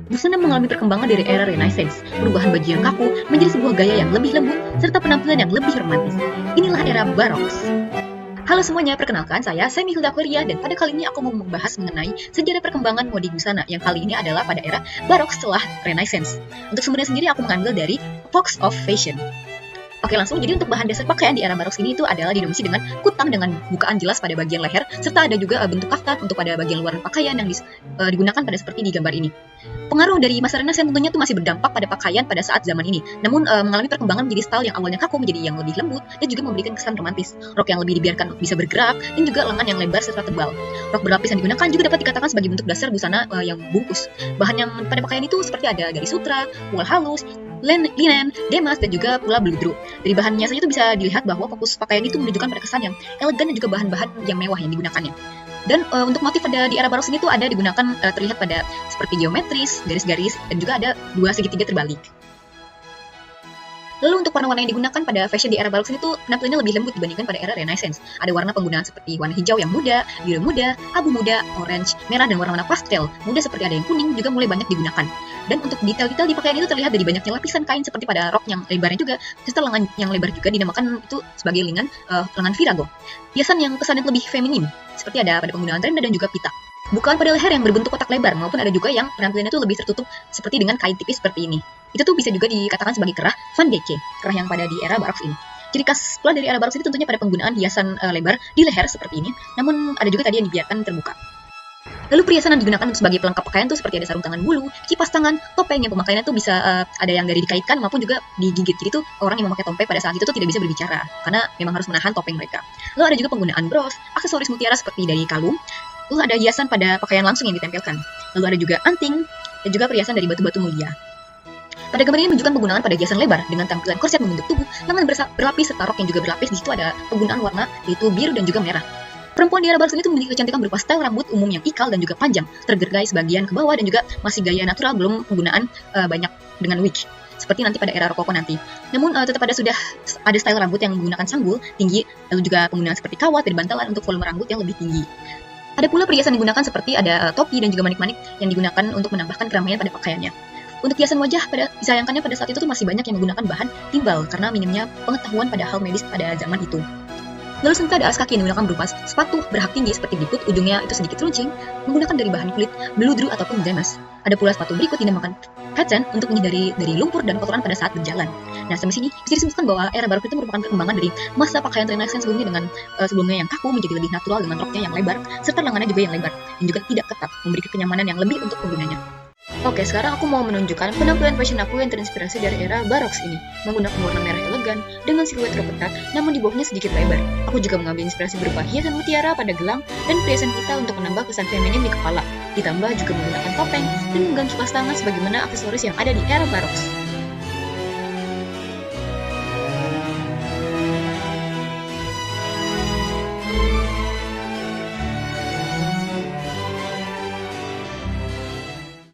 Busana mengalami perkembangan dari era Renaissance, perubahan baju yang kaku menjadi sebuah gaya yang lebih lembut, serta penampilan yang lebih romantis. Inilah era Baroque. Halo semuanya, perkenalkan saya Semi Hilda Korea dan pada kali ini aku mau membahas mengenai sejarah perkembangan mode busana yang kali ini adalah pada era Baroque setelah Renaissance. Untuk sumbernya sendiri aku mengambil dari Fox of Fashion. Oke langsung, jadi untuk bahan dasar pakaian di era Baroque ini itu adalah didominasi dengan kutang dengan bukaan jelas pada bagian leher, serta ada juga bentuk kaftan untuk pada bagian luar pakaian yang digunakan pada seperti di gambar ini. Pengaruh dari masa Renaissance tentunya itu masih berdampak pada pakaian pada saat zaman ini, namun mengalami perkembangan menjadi style yang awalnya kaku menjadi yang lebih lembut dan juga memberikan kesan romantis. Rok yang lebih dibiarkan bisa bergerak dan juga lengan yang lebar serta tebal. Rok berlapis yang digunakan juga dapat dikatakan sebagai bentuk dasar busana yang bungkus. Bahan yang pada pakaian itu seperti ada dari sutra, wool halus, linen, demas, dan juga pula beludru. Dari bahannya saja itu bisa dilihat bahwa fokus pakaian itu menunjukkan pada kesan yang elegan dan juga bahan-bahan yang mewah yang digunakannya. Dan untuk motif pada di era Baroque ini tuh ada digunakan terlihat pada seperti geometris, garis-garis, dan juga ada dua segitiga terbalik. Lalu untuk warna-warna yang digunakan pada fashion di era Baroque ini tuh penampilannya lebih lembut dibandingkan pada era Renaissance. Ada warna penggunaan seperti warna hijau yang muda, biru muda, abu muda, orange, merah, dan warna-warna pastel. Muda seperti ada yang kuning juga mulai banyak digunakan. Dan untuk detail-detail di pakaian itu terlihat dari banyaknya lapisan kain seperti pada rok yang lebarnya juga, serta lengan yang lebar juga dinamakan itu sebagai lengan virago. Hiasan yang kesannya lebih feminim, seperti ada pada penggunaan renda dan juga pita. Bukan pada leher yang berbentuk kotak lebar, maupun ada juga yang penampilannya itu lebih tertutup seperti dengan kain tipis seperti ini. Itu tuh bisa juga dikatakan sebagai kerah Van Dyke, kerah yang pada di era Baroque ini. Ciri khas pula dari era Baroque ini tentunya pada penggunaan hiasan lebar di leher seperti ini, namun ada juga tadi yang dibiarkan terbuka. Lalu perhiasan yang digunakan sebagai pelengkap pakaian tuh seperti ada sarung tangan bulu, kipas tangan, topeng yang pemakaiannya tuh bisa ada yang dari dikaitkan maupun juga digigit. Jadi tuh orang yang memakai topeng pada saat itu tuh tidak bisa berbicara karena memang harus menahan topeng mereka. Lalu ada juga penggunaan bros, aksesoris mutiara seperti dari kalung. Lalu ada hiasan pada pakaian langsung yang ditempelkan. Lalu ada juga anting dan juga perhiasan dari batu-batu mulia. Pada gambar ini menunjukkan penggunaan pada hiasan lebar dengan tampilan korset membentuk tubuh, lengan berlapis serta rok yang juga berlapis. Di situ ada penggunaan warna yaitu biru dan juga merah. Perempuan di era Baroque itu memiliki kecantikan berupa style rambut umum yang ikal dan juga panjang, tergergai sebagian ke bawah dan juga masih gaya natural, belum penggunaan banyak dengan wig seperti nanti pada era Rokoko nanti. Namun tetap sudah ada style rambut yang menggunakan sanggul tinggi, lalu juga penggunaan seperti kawat dan bantalan untuk volume rambut yang lebih tinggi. Ada pula perhiasan digunakan seperti ada topi dan juga manik-manik yang digunakan untuk menambahkan keramaian pada pakaiannya. Untuk hiasan wajah disayangkannya pada saat itu tuh masih banyak yang menggunakan bahan timbal karena minimnya pengetahuan pada hal medis pada zaman itu. Lalu selanjutnya ada alas kaki yang digunakan berupa sepatu berhak tinggi seperti berikut, ujungnya itu sedikit runcing, menggunakan dari bahan kulit beludru ataupun demas. Ada pula sepatu berikut dinamakan paten untuk menghindari dari lumpur dan kotoran pada saat berjalan. Nah, sampai sini bisa disebutkan bahwa era Baroque itu merupakan perkembangan dari masa pakaian Renaissance sebelumnya dengan sebelumnya yang kaku menjadi lebih natural dengan roknya yang lebar, serta lengannya juga yang lebar dan juga tidak ketat, memberi kenyamanan yang lebih untuk penggunanya. Oke, sekarang aku mau menunjukkan penampilan fashion aku yang terinspirasi dari era Baroque ini, menggunakan warna merah elegan dengan siluet rok ketat, namun di bawahnya sedikit lebar. Aku juga mengambil inspirasi berupa hiasan mutiara pada gelang dan perhiasan pita untuk menambah kesan feminim di kepala, ditambah juga menggunakan topeng dan mengganti kipas tangan sebagaimana aksesoris yang ada di era Baroque.